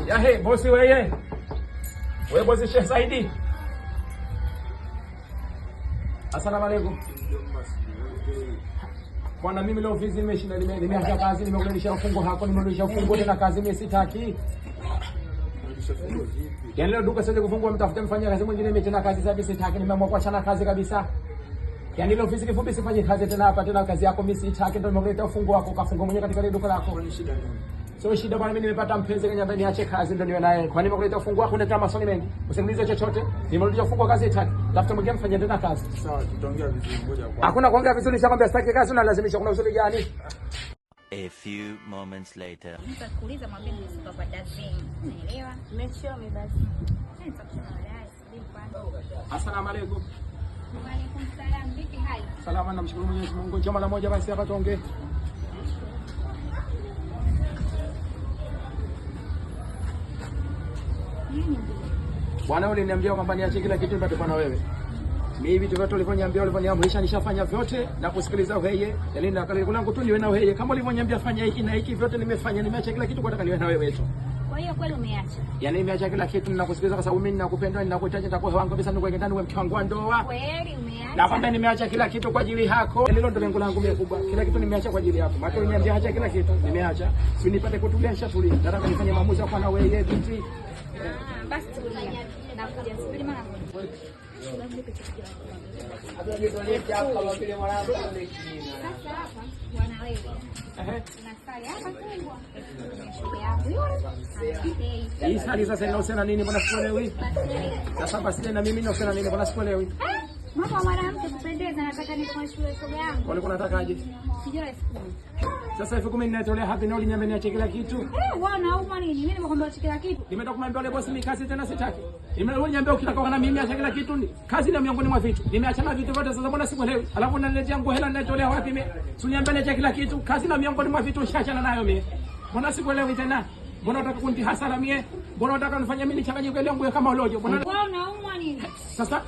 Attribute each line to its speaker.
Speaker 1: Yahe, bosi wewe. Wewe bosi Sheikh Saidi. Asalamu alaykum. Bwana mimi leo ofisi nimeshinda nimeacha kazi nimekurudisha ufungo hapo nimerudisha ufungo tena kazi mimi sitaki. Yaani leo duka sasa kufungua mtafute mfanyia kazi mwingine mimi tena kazi sasa sitaki nimeamua kuachana kazi kabisa. Yaani leo ofisi kifupi sifanye kazi tena hapa tena kazi yako mimi sitaki ndio nimekuleta ufungo wako kafunga mwenyewe katika duka lako. Ni shida nini? Sio shida bwana, mimi nimepata mpenzi kanyamba niache kazi ndio niwe naye. Kwa nini nimekuleta ufungo wako unataka maswali mengi? Usimulize chochote. Nimerudisha ufungo kazi itaki. Tafuta mwingine mfanyie tena kazi.
Speaker 2: Sawa, tutaongea vizuri ngoja kwa.
Speaker 1: Hakuna kuongea vizuri, nishakwambia sitaki kazi unalazimisha. Kuna uzuri gani?
Speaker 3: A few moments later.
Speaker 4: Nitakuuliza mwambie nisitoka dazing. Unaelewa? Nimeshomi basi. Nitakushona baadaye.
Speaker 1: Asalamu alaykum.
Speaker 4: Wa alaykum salaam. Vipi hali?
Speaker 1: Salama, namshukuru Mwenyezi Mungu. Njoo mara moja basi hapa tuongee. Bwana uliniambia kwamba niache kila kitu nipate bwana wewe. Mimi vitu vyote ulivyoniambia nishafanya vyote na kusikiliza wewe. Yaani na kale kulangu tu niwe na wewe. Kama ulivyoniambia fanya hiki na hiki vyote nimefanya, nimeacha kila kitu kwa nataka niwe na wewe tu.
Speaker 4: Kwa hiyo kweli umeacha?
Speaker 1: Yaani nimeacha kila kitu ninakusikiliza kwa sababu mimi ninakupenda, ninakuhitaji, nitakuwa wangu kabisa nikuweke ndani wewe mke wangu wa ndoa.
Speaker 4: Kweli umeacha?
Speaker 1: Na kwamba nimeacha kila kitu kwa ajili yako. Hilo ndio lengo langu mimi kubwa. Kila kitu nimeacha kwa ajili yako. Maana uliniambia acha kila kitu, nimeacha. Si nipate kutulia nishatulia. Nataka nifanye maamuzi kwa na wewe binti.
Speaker 4: Basi tulia. Nakuja subiri mara moja. Sasa hapa bwana wewe. Tunasali hapa kubwa.
Speaker 1: Hii sali sasa inahusiana nini bwana sikuelewi? Sasa basi na mimi inahusiana nini bwana sikuelewi?
Speaker 4: Mama wa mwanamke kupendeza nataka nikuashue shoga yangu.
Speaker 1: Wale unatakaje?
Speaker 4: Sijui 10,000.
Speaker 1: Sasa 10,000 ninatolea hapi na ulinyambia niache kila kitu.
Speaker 4: Wana uma nini? Mimi nimekwambia ache kila kitu.
Speaker 1: Nimeenda kumwambia yule bosi mimi kazi tena sitaki. Nimeambia ukitaka na mimi acha kila kitu ni kazi na miongoni mwa vitu. Nimeachana vitu vyote sasa mbona sikuelewi? Alafu unaniletea nguo hela ninatolea wapi mimi? Usiniambia niache kila kitu. Kazi na miongoni mwa vitu ushaachana nayo mimi. Mbona sikuelewi tena? Mbona unataka kunitia hasara mie? Mbona unataka nifanye mimi nichanganyike ile nguo kama ulojo? Mbona
Speaker 4: wewe unaumwa nini?
Speaker 1: sasa